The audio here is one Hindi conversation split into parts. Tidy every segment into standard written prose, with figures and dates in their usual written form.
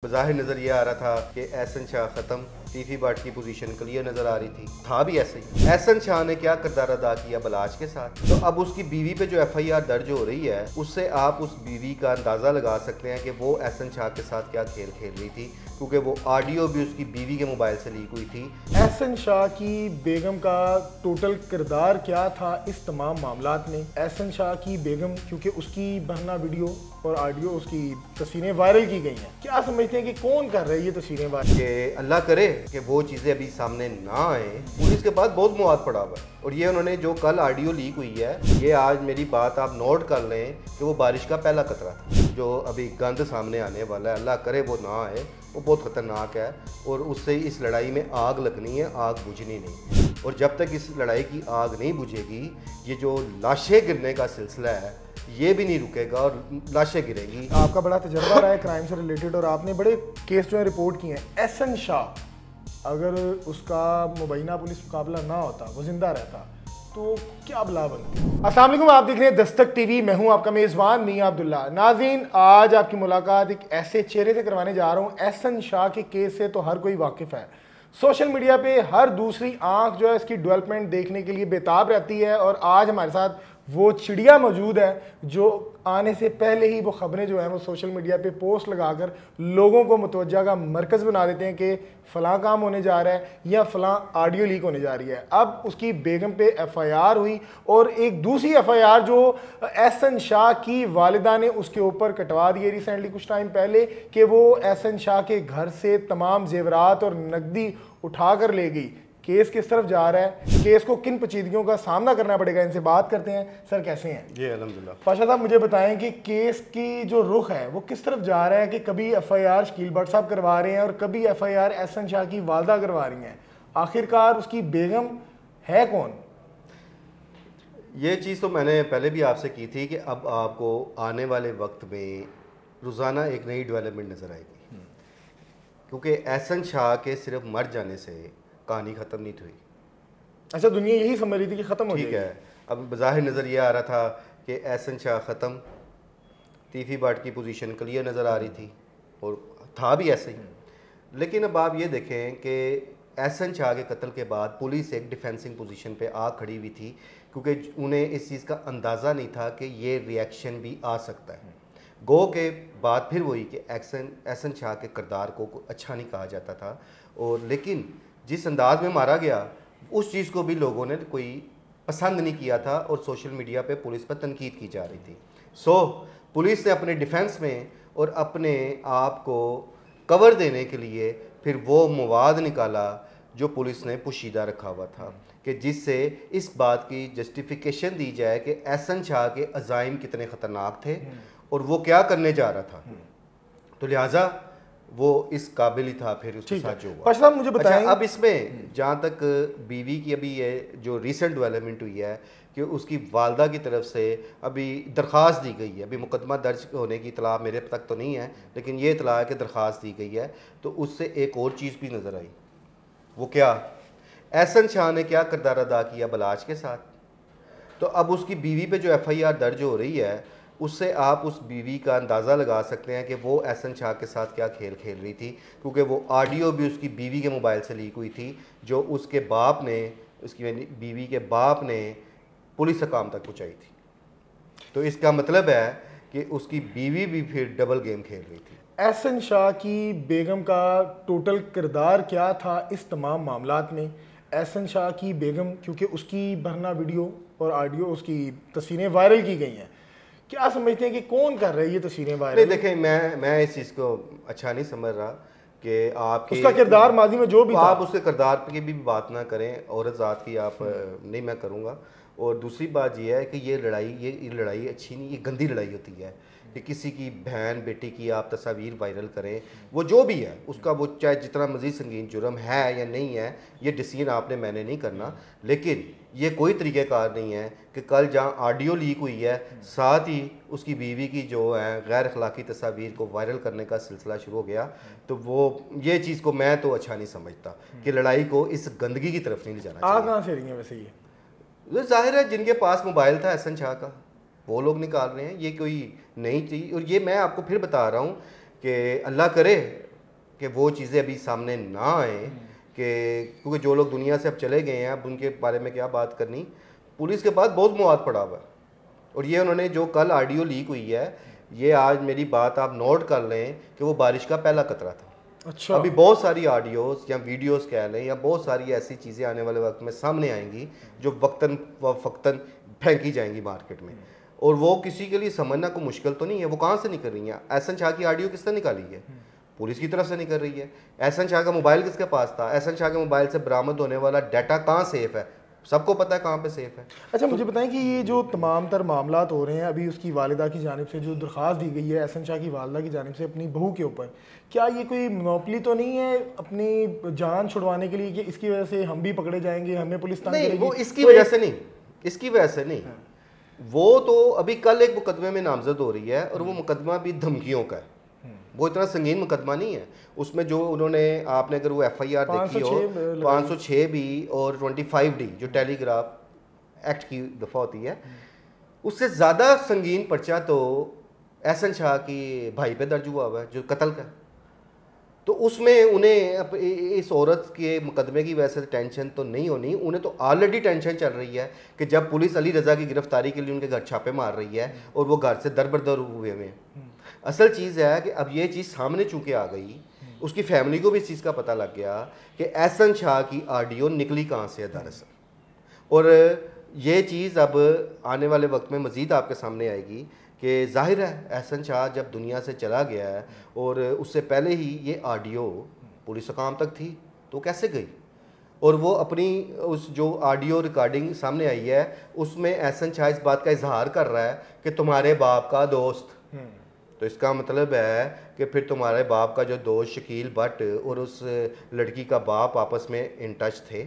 बज़ाहिर नज़र ये आ रहा था कि एहसन शाह ख़त्म, टीफी बाट की पोजीशन क्लियर नज़र आ रही थी, था भी ऐसे ही। एहसन शाह ने क्या किरदार अदा किया बलाज के साथ, तो अब उसकी बीवी पे जो FIR दर्ज हो रही है उससे आप उस बीवी का अंदाज़ा लगा सकते हैं कि वो एहसन शाह के साथ क्या खेल खेल रही थी, क्योंकि वो ऑडियो भी उसकी बीवी के मोबाइल से लीक हुई थी। एहसन शाह की बेगम का टोटल किरदार क्या था इस तमाम मामलात में। एहसन शाह की बेगम, क्योंकि उसकी बहना वीडियो और ऑडियो, उसकी तस्वीरें वायरल की गई हैं, क्या समझते हैं कि कौन कर रहा है ये तस्वीरें वायरल? कि अल्लाह करे कि वो चीज़ें अभी सामने ना आए। पुलिस के पास बहुत मवाद पड़ा हुआ है और ये उन्होंने जो कल ऑडियो लीक हुई है, ये आज मेरी बात आप नोट कर लें कि वो बारिश का पहला कतरा था जो अभी गंद सामने आने वाला है। अल्लाह करे वो ना आए, वो बहुत ख़तरनाक है और उससे इस लड़ाई में आग लगनी है, आग बुझनी नहीं। और जब तक इस लड़ाई की आग नहीं बुझेगी, ये जो लाशें गिरने का सिलसिला है ये भी नहीं रुकेगा और लाशें गिरेगी। आपका बड़ा तजर्बा रहा है क्राइम से रिलेटेड और आपने बड़े केस जो है रिपोर्ट किए हैं। एहसन शाह, अगर उसका मुबैना पुलिस मुकाबला ना होता, वो जिंदा रहता, तो क्या बला बनती? अस्सलाम वालेकुम, आप देख रहे हैं दस्तक टीवी। मैं हूं आपका मेज़बान मियां अब्दुल्ला। नाज़रीन, आज आपकी मुलाकात एक ऐसे चेहरे से करवाने जा रहा हूं। एहसन शाह के केस से तो हर कोई वाकिफ़ है। सोशल मीडिया पे हर दूसरी आंख जो है इसकी डेवलपमेंट देखने के लिए बेताब रहती है और आज हमारे साथ वो चिड़िया मौजूद है जो आने से पहले ही वो ख़बरें जो हैं वो सोशल मीडिया पे पोस्ट लगाकर लोगों को मुतवज्जा का मरकज़ बना देते हैं कि फ़लाँ काम होने जा रहा है या फ़लाँ ऑडियो लीक होने जा रही है। अब उसकी बेगम पे FIR हुई और एक दूसरी FIR जो एहसन शाह की वालिदा ने उसके ऊपर कटवा दी है रिसेंटली कुछ टाइम पहले, कि वो एहसन शाह के घर से तमाम जेवरात और नकदी उठा कर ले गई। केस किस तरफ जा रहा है, केस को किन पेचीदगियों का सामना करना पड़ेगा, इनसे बात करते हैं। सर कैसे हैं? जी अल्हम्दुलिल्लाह। पाशा साहब, मुझे बताएं कि केस की जो रुख है वो किस तरफ जा रहा है, कि कभी FIR शकील भट्ट साहब करवा रहे हैं और कभी FIR एहसन शाह की वालदा करवा रही हैं। आखिरकार उसकी बेगम है कौन? ये चीज़ तो मैंने पहले भी आपसे की थी कि अब आपको आने वाले वक्त में रोज़ाना एक नई डेवलपमेंट नज़र आएगी, क्योंकि एहसन शाह के सिर्फ मर जाने से कहानी ख़त्म नहीं हुई। अच्छा, दुनिया यही समझ रही थी कि ख़त्म हो ठीक है, अब बज़ाहिर नज़र ये आ रहा था कि एहसन शाह ख़त्म, टीफी बाट की पोजीशन क्लियर नज़र आ रही थी और था भी ऐसे ही। लेकिन अब आप ये देखें कि एहसन शाह के कत्ल के बाद पुलिस एक डिफेंसिंग पोजीशन पे आ खड़ी हुई थी, क्योंकि उन्हें इस चीज़ का अंदाज़ा नहीं था कि ये रिएक्शन भी आ सकता है। गो के बाद फिर वही कि एहसन शाह के किरदार को अच्छा नहीं कहा जाता था, और लेकिन जिस अंदाज में मारा गया उस चीज़ को भी लोगों ने कोई पसंद नहीं किया था और सोशल मीडिया पे पुलिस पर तनकीद की जा रही थी। पुलिस ने अपने डिफेंस में और अपने आप को कवर देने के लिए फिर वो मवाद निकाला जो पुलिस ने पोशीदा रखा हुआ था, कि जिससे इस बात की जस्टिफिकेशन दी जाए कि एहसन शाह के अज़ाइम कितने ख़तरनाक थे और वो क्या करने जा रहा था, तो लिहाजा वो इस काबिल ही था फिर उसके साथ जो हुआ। साहब मुझे बताएं। अच्छा, अब इसमें जहाँ तक बीवी की अभी ये जो रिसेंट डेवलपमेंट हुई है कि उसकी वालदा की तरफ से अभी दरख्वास्त दी गई है, अभी मुकदमा दर्ज होने की इतला मेरे तक तो नहीं है, लेकिन ये इतला है कि दरख्वास्त दी गई है। तो उससे एक और चीज़ भी नज़र आई, वो क्या, एहसन शाह ने क्या किरदार अदा किया बलाज के साथ। तो अब उसकी बीवी पे जो FIR दर्ज हो रही है उससे आप उस बीवी का अंदाज़ा लगा सकते हैं कि वो एहसन शाह के साथ क्या खेल खेल रही थी, क्योंकि वो ऑडियो भी उसकी बीवी के मोबाइल से लीक हुई थी जो उसके बाप ने, उसकी बीवी के बाप ने पुलिस हकाम तक पहुँचाई थी। तो इसका मतलब है कि उसकी बीवी भी फिर डबल गेम खेल रही थी। एहसन शाह की बेगम का टोटल किरदार क्या था इस तमाम मामलात में? एहसन शाह की बेगम, क्योंकि उसकी बहना वीडियो और ऑडियो, उसकी तस्वीरें वायरल की गई हैं, क्या समझते हैं कि कौन कर रहा है ये तस्वीरें वायरल? नहीं देखें, मैं इस चीज़ को अच्छा नहीं समझ रहा कि आप उसका किरदार माजी में जो भी था, आप उसके किरदार की भी बात ना करें, औरत ज़ात की आप नहीं मैं करूँगा। और दूसरी बात ये है कि ये लड़ाई अच्छी नहीं, ये गंदी लड़ाई होती है कि किसी की बहन बेटी की आप तस्वीर वायरल करें, वो जो भी है उसका, वो चाहे जितना मज़ीद संगीन जुर्म है या नहीं है, ये डिसीजन आपने मैंने नहीं करना। लेकिन ये कोई तरीक़ेकार नहीं है कि कल जहाँ ऑडियो लीक हुई है साथ ही उसकी बीवी की जो है गैर अखलाकी तस्वीर को वायरल करने का सिलसिला शुरू हो गया, तो वो ये चीज़ को मैं तो अच्छा नहीं समझता कि लड़ाई को इस गंदगी की तरफ नहीं ले जाना चाहिए। कहाँ से रही है वैसे ये? जाहिर है जिनके पास मोबाइल था एहसन शाह का वो लोग निकाल रहे हैं, ये कोई नई चीज़। और ये मैं आपको फिर बता रहा हूँ कि अल्लाह करे कि वो चीज़ें अभी सामने ना आए, कि क्योंकि जो लोग दुनिया से अब चले गए हैं अब उनके बारे में क्या बात करनी। पुलिस के पास बहुत मवाद पड़ा हुआ है, और ये उन्होंने जो कल ऑडियो लीक हुई है, ये आज मेरी बात आप नोट कर लें कि वो बारिश का पहला कतरा था। अच्छा, अभी बहुत सारी ऑडियोज या वीडियोस कह लें या बहुत सारी ऐसी चीज़ें आने वाले वक्त में सामने आएंगी जो वक्तन व फ़क्तन फेंकी जाएंगी मार्केट में, और वो किसी के लिए समझना कोई मुश्किल तो नहीं है। वो कहाँ से निकल रही है? एहसन शाह की ऑडियो किसने निकाली है? पुलिस की तरफ से निकल रही है। एहसन शाह का मोबाइल किसके पास था? एहसन शाह के मोबाइल से बरामद होने वाला डाटा कहाँ सेफ है? सबको पता है कहाँ पे सेफ है। अच्छा, मुझे बताएं कि ये जो तमाम तर मामलात हो रहे हैं, अभी उसकी वालिदा की जानिब से जो दरख्वास्त दी गई है एहसन शाह की वालिदा की जानिब से अपनी बहू के ऊपर, क्या ये कोई मोनोपली तो नहीं है अपनी जान छुड़वाने के लिए कि इसकी वजह से हम भी पकड़े जाएंगे, हमें पुलिस तंग नहीं, करेगी? वो इसकी वजह से नहीं, इसकी वजह से नहीं। वो तो अभी कल एक मुकदमे में नामजद हो रही है, और वो मुकदमा भी धमकियों का है। वो इतना संगीन मुकदमा नहीं है। उसमें जो उन्होंने, आपने अगर वो FIR देखी हो 506 भी और 25D जो टेलीग्राफ एक्ट की दफ़ा होती है, उससे ज़्यादा संगीन पर्चा तो एहसन शाह की भाई पे दर्ज हुआ हुआ है जो कत्ल का। तो उसमें उन्हें इस औरत के मुकदमे की वजह से टेंशन तो नहीं होनी, उन्हें तो ऑलरेडी टेंशन चल रही है कि जब पुलिस अली रज़ा की गिरफ्तारी के लिए उनके घर छापे मार रही है और वो घर से दर बदर हुए हैं। असल चीज़ है कि अब ये चीज़ सामने चूँकि आ गई, उसकी फैमिली को भी इस चीज़ का पता लग गया कि एहसन शाह की ऑडियो निकली कहाँ से है दरअसल, और ये चीज़ अब आने वाले वक्त में मज़ीद आपके सामने आएगी कि जाहिर है एहसन शाह जब दुनिया से चला गया है और उससे पहले ही ये ऑडियो पुलिस अकाम तक थी, तो कैसे गई? और वो अपनी उस जो ऑडियो रिकॉर्डिंग सामने आई है उसमें एहसन शाह इस बात का इजहार कर रहा है कि तुम्हारे बाप का दोस्त, तो इसका मतलब है कि फिर तुम्हारे बाप का जो दोस्त शकील भट्ट और उस लड़की का बाप आपस में इन टच थे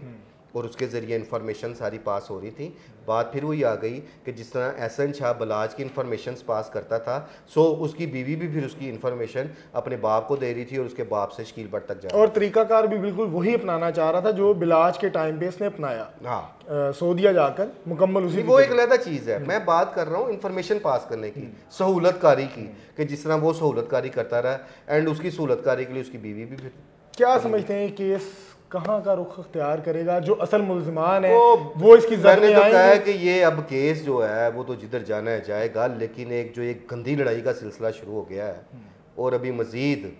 और उसके ज़रिए इंफॉर्मेशन सारी पास हो रही थी। बात फिर वही आ गई कि जिस तरह एहसन शाह बलाज की इंफॉर्मेशन पास करता था, सो उसकी बीवी भी फिर उसकी इंफॉर्मेशन अपने बाप को दे रही थी और उसके बाप से शकील भट्ट तक जा, और तरीकाकार भी बिल्कुल वही अपनाना चाह रहा था जो बिलाज के टाइम पे इसने अपनाया। हाँ, सऊदीया जाकर मुकम्मल उसी वो एक अलग चीज़ है। मैं बात कर रहा हूँ इंफॉर्मेशन पास करने की, सहूलतकारी की, कि जिस तरह वो सहूलतकारी करता रहा एंड उसकी सहूलतकारी के लिए उसकी बीवी भी फिर। क्या समझते हैं केस कहाँ का रुख अख्तियार करेगा? जो असल मुल्जिमान है वो इसकी जद में तो कहा है आएंगे? कि ये अब केस जो है वो तो जिधर जाना है जाएगा, लेकिन एक जो एक गंदी लड़ाई का सिलसिला शुरू हो गया है और अभी मज़ीद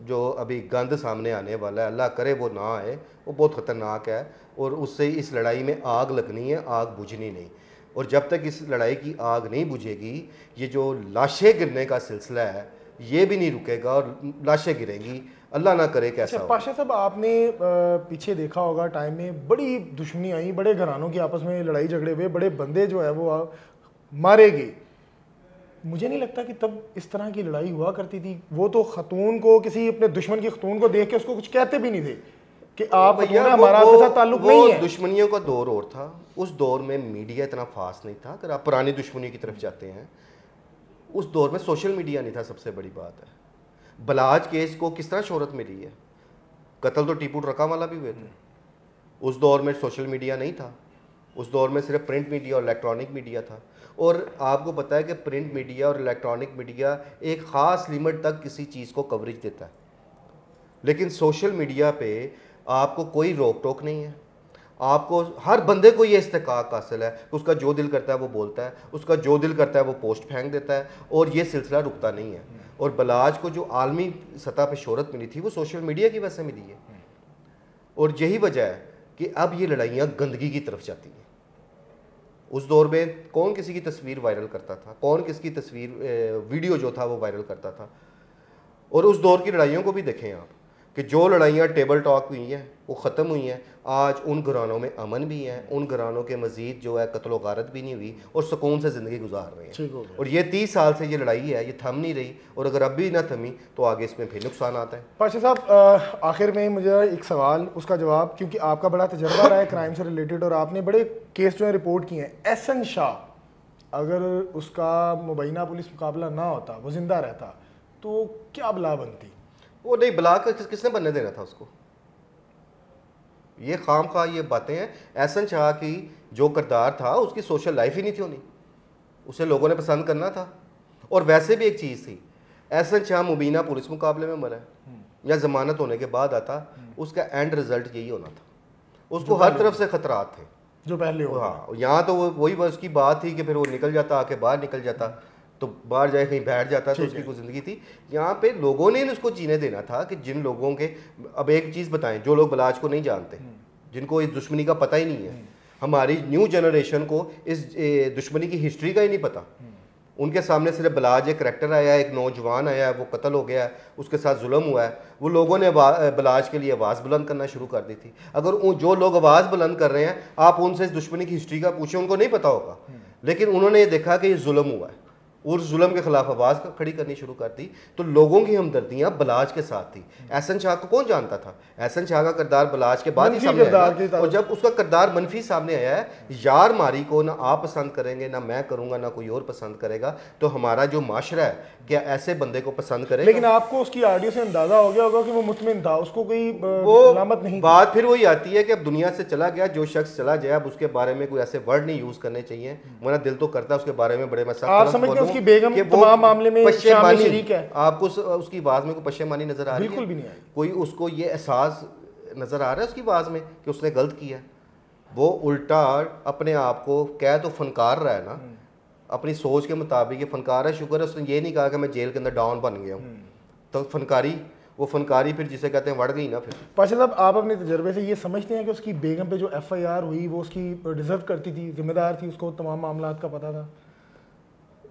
जो अभी गंद सामने आने वाला है, अल्लाह करे वो ना आए, वो बहुत ख़तरनाक है और उससे इस लड़ाई में आग लगनी है, आग बुझनी नहीं। और जब तक इस लड़ाई की आग नहीं बुझेगी, ये जो लाशें गिरने का सिलसिला है ये भी नहीं रुकेगा और लाशें गिरेंगी, अल्लाह ना करे कैसा हो। पाशा साहब, आपने पीछे देखा होगा टाइम में बड़ी दुश्मनी आई, बड़े घरानों की आपस में लड़ाई झगड़े हुए, बड़े बंदे जो है वो मारे गए। मुझे नहीं लगता कि तब इस तरह की लड़ाई हुआ करती थी। वो तो खतून को, किसी अपने दुश्मन की खतून को देख के उसको कुछ कहते भी नहीं थे कि आप हमारा आपके साथ ताल्लुक नहीं है। दुश्मनियों का दौर और था। उस दौर में मीडिया इतना फास्ट नहीं था। अगर आप पुरानी दुश्मनी की तरफ जाते हैं, उस दौर में सोशल मीडिया नहीं था। सबसे बड़ी बात है, बलाज केस को किस तरह शोहरत मिली है? कत्ल तो टीपू ट्रका वाला भी हुए थे। उस दौर में सोशल मीडिया नहीं था। उस दौर में सिर्फ प्रिंट मीडिया और इलेक्ट्रॉनिक मीडिया था। और आपको पता है कि प्रिंट मीडिया और इलेक्ट्रॉनिक मीडिया एक ख़ास लिमिट तक किसी चीज़ को कवरेज देता है, लेकिन सोशल मीडिया पे आपको कोई रोक टोक नहीं है। आपको हर बंदे को ये इस्तेकाक हासिल है, उसका जो दिल करता है वो बोलता है, उसका जो दिल करता है वो पोस्ट फेंक देता है, और ये सिलसिला रुकता नहीं है। और बलाज को जो आलमी सतह पे शोहरत मिली थी वो सोशल मीडिया की वजह से मिली है। और यही वजह है कि अब ये लड़ाइयाँ गंदगी की तरफ जाती हैं। उस दौर में कौन किसी की तस्वीर वायरल करता था, कौन किसकी तस्वीर वीडियो जो था वो वायरल करता था। और उस दौर की लड़ाइयों को भी देखें आप कि जो लड़ाइयाँ टेबल टॉक हुई हैं वो ख़त्म हुई हैं। आज उन घरानों में अमन भी है, उन घरानों के मज़ीद जो है कत्ल गारत भी नहीं हुई और सुकून से ज़िंदगी गुजार रहे हैं। और ये 30 साल से ये लड़ाई है, ये थम नहीं रही, और अगर अब भी ना थमी तो आगे इसमें फिर नुकसान आता है। पाशा साहब, आखिर में मुझे एक सवाल, उसका जवाब, क्योंकि आपका बड़ा तजर्बा रहा है क्राइम से रिलेटेड और आपने बड़े केस जो है रिपोर्ट किए हैं। एहसन शाह, अगर उसका मुबैना पुलिस मुकाबला ना होता, वो जिंदा रहता, तो क्या बला बनती? वो नहीं, बला कर किसने बनने देना था उसको? ये खाम खा ये बातें हैं। एहसन शाह की जो किरदार था उसकी सोशल लाइफ ही नहीं थी होनी, उसे लोगों ने पसंद करना था। और वैसे भी एक चीज़ थी, एहसन शाह मुबीना पुलिस मुकाबले में मरा है, या ज़मानत होने के बाद आता, उसका एंड रिजल्ट यही होना था। उसको हर तरफ से खतरात थे जो पहले हो। हाँ, यहाँ तो वही उसकी बात थी कि फिर वो निकल जाता, आके बाहर निकल जाता, तो बाहर जाए कहीं बैठ जाता, तो उसकी कोई ज़िंदगी थी। यहाँ पे लोगों ने उसको जीने देना था कि जिन लोगों के, अब एक चीज़ बताएं, जो लोग बलाज को नहीं जानते, जिनको इस दुश्मनी का पता ही नहीं है, हमारी न्यू जनरेशन को इस दुश्मनी की हिस्ट्री का ही नहीं पता। उनके सामने सिर्फ बलाज एक करैक्टर आया है, एक नौजवान आया है, वो कत्ल हो गया है, उसके साथ जुल्म हुआ है, वो लोगों ने बलाज के लिए आवाज़ बुलंद करना शुरू कर दी थी। अगर जो लोग आवाज़ बुलंद कर रहे हैं, आप उनसे इस दुश्मनी की हिस्ट्री का पूछें, उनको नहीं पता होगा, लेकिन उन्होंने ये देखा कि ये जुल्म हुआ है और जुल्म के खिलाफ आवाज़ खड़ी करनी शुरू कर दी, तो लोगों की हमदर्दियाँ बलाज के साथ थी। एहसन शाह को कौन जानता था? एहसन शाह का किरदार बलाज के बाद ही सामने आया, और जब उसका किरदार मनफी सामने आया है, यार मारी को ना आप पसंद करेंगे, ना मैं करूँगा, ना कोई और पसंद करेगा, तो हमारा जो माशरा है क्या ऐसे बंदे को पसंद करेगा? लेकिन आपको उसकी ऑडियो से अंदाजा हो गया होगा कि वो मुतमिन था, उसको कोई अलामत नहीं। बात फिर वही आती है कि अब दुनिया से चला गया, जो शख्स चला जाए, अब उसके बारे में कोई ऐसे वर्ड नहीं यूज़ करने चाहिए, वरना दिल तो करता है उसके बारे में बड़े मसला। आप समझते हैं उसकी बेगम तमाम मामले में शरीक है? आपको उसकी आवाज़ में कोई पशेमानी नजर आ रही है? बिल्कुल भी नहीं आई। कोई उसको ये एहसास नजर आ रहा है उसकी आवाज़ में कि उसने गलत किया? वो उल्टा अपने आप को क्या तो फनकार रहा है ना, अपनी सोच के मुताबिक ये फनकार है। शुक्र है उसने ये नहीं कहा कि मैं जेल के अंदर डॉन बन गया हूँ, तो फनकारी, वो फनकारी फिर जिसे कहते हैं बढ़ गई ना। फिर पाशा साहब, आप अपने तजर्बे से ये समझते हैं कि उसकी बेगम पे जो FIR हुई वो उसकी डिजर्व करती थी, जिम्मेदार थी, उसको तमाम मामला का पता था?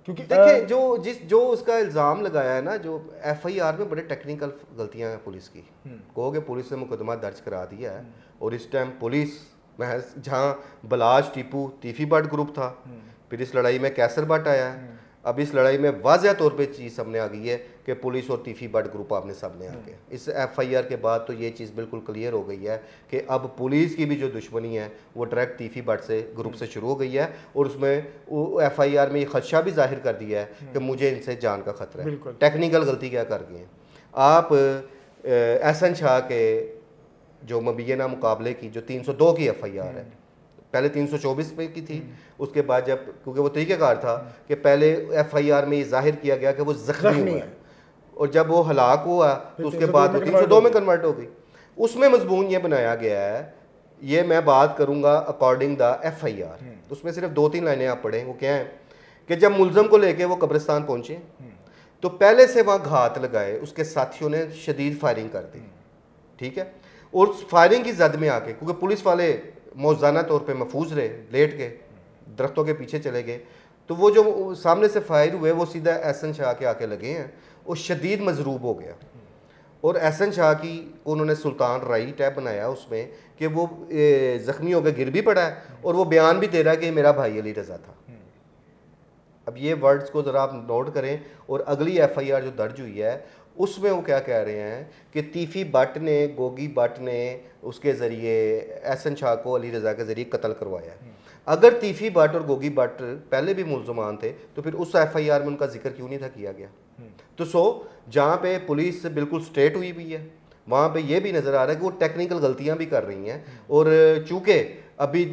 क्योंकि देखिए जो उसका इल्ज़ाम लगाया है ना, जो FIR में बड़े टेक्निकल गलतियां हैं पुलिस की। कहोगे पुलिस ने मुकदमा दर्ज करा दिया है, और इस टाइम पुलिस महज, जहाँ बलाज टीपू तीफी बट ग्रुप था, फिर इस लड़ाई में कैसर बट आया है, अब इस लड़ाई में वाज़ह तौर पे चीज़ सामने आ गई है कि पुलिस और तीफी बट ग्रुप आपने सामने आ गए। इस FIR के बाद तो ये चीज़ बिल्कुल क्लियर हो गई है कि अब पुलिस की भी जो दुश्मनी है वो डायरेक्ट तीफी बट से ग्रुप से शुरू हो गई है, और उसमें FIR में ये खदशा भी जाहिर कर दिया है कि मुझे इनसे जान का खतरा है। टेक्निकल गलती क्या कर गए हैं आप? एहसन शाह के जो मुबैना मुकाबले की जो 302 की FIR है, पहले 324 पे की थी, उसके बाद जब, क्योंकि वो तरीक़ेकार था कि पहले FIR में ये जाहिर किया गया कि वो ज़ख्मी हुआ है, और जब वो हलाक हुआ तो उसके बाद वो 302 में कन्वर्ट हो गई। उसमें मजमून ये बनाया गया है, ये मैं बात करूँगा अकॉर्डिंग द FIR, उसमें सिर्फ 2-3 लाइनें आप पढ़ें। वो क्या है कि जब मुलजम को लेके वो कब्रिस्तान पहुँचे तो पहले से वहाँ घात लगाए, उसके साथियों ने शदीद फायरिंग कर दी, ठीक है, और फायरिंग की जद में आके, क्योंकि पुलिस वाले मौजाना तौर पे महफूज रहे, लेट के दरख्तों के पीछे चले गए, तो वो जो सामने से फायर हुए वो सीधा एहसन शाह के आके लगे हैं, वो शदीद मजरूब हो गया। और एहसन शाह की उन्होंने सुल्तान राई टैब बनाया उसमें कि वो ज़ख्मी होकर गिर भी पड़ा है, और वो बयान भी दे रहा है कि मेरा भाई अली रज़ा था। अब ये वर्ड्स को ज़रा आप नोट करें, और अगली FIR जो दर्ज हुई है उसमें वो क्या कह रहे हैं कि तीफी बट ने, गोगी बट ने उसके ज़रिए एहसन शाह को अली रज़ा के ज़रिए कत्ल करवाया है। अगर तीफी बट और गोगी बट पहले भी मुल्ज़मान थे तो फिर उस FIR में उनका जिक्र क्यों नहीं था किया गया? तो जहाँ पे पुलिस बिल्कुल स्ट्रेट हुई भी है, वहाँ पे ये भी नज़र आ रहा है कि वो टेक्निकल गलतियाँ भी कर रही हैं, और चूँकि अभी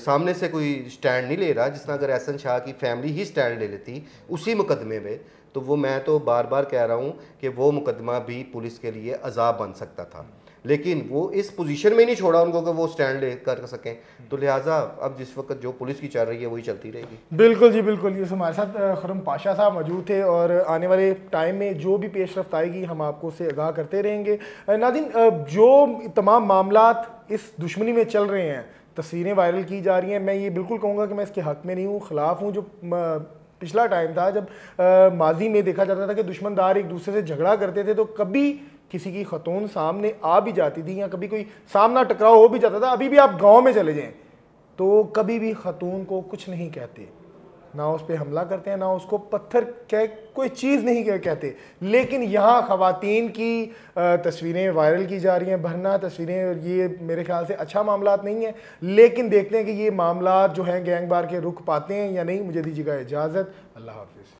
सामने से कोई स्टैंड नहीं ले रहा, जिस तरह अगर एहसन शाह की फैमिली ही स्टैंड ले लेती उसी मुकदमे में, तो वो, मैं तो बार बार कह रहा हूँ कि वो मुकदमा भी पुलिस के लिए अजाब बन सकता था, लेकिन वो इस पोजीशन में नहीं छोड़ा उनको कि वो स्टैंड ले कर सकें, तो लिहाजा अब जिस वक्त जो पुलिस की चल रही है वही चलती रहेगी। बिल्कुल जी बिल्कुल। ये हमारे साथ खुर्रम पाशा साहब मौजूद थे, और आने वाले टाइम में जो भी पेशरफ्त आएगी हम आपको उससे आगाह करते रहेंगे। नाज़रीन, जो तमाम मामलात इस दुश्मनी में चल रहे हैं, तस्वीरें वायरल की जा रही हैं, मैं ये बिल्कुल कहूँगा कि मैं इसके हक़ में नहीं हूँ, ख़िलाफ़ हूँ। जो पिछला टाइम था जब माजी में देखा जाता था कि दुश्मनदार एक दूसरे से झगड़ा करते थे, तो कभी किसी की खतून सामने आ भी जाती थी, या कभी कोई सामना टकराव हो भी जाता था। अभी भी आप गांव में चले जाएं तो कभी भी खतून को कुछ नहीं कहते, ना उस पर हमला करते हैं, ना उसको पत्थर कह कोई चीज़ नहीं कहते। लेकिन यहाँ ख़वातीन की तस्वीरें वायरल की जा रही हैं, भरना तस्वीरें, ये मेरे ख्याल से अच्छा मामला नहीं है। लेकिन देखते हैं कि ये मामला जो हैं गैंग वार के रुख पाते हैं या नहीं। मुझे दीजिएगा इजाज़त, अल्लाह हाफ़िज़।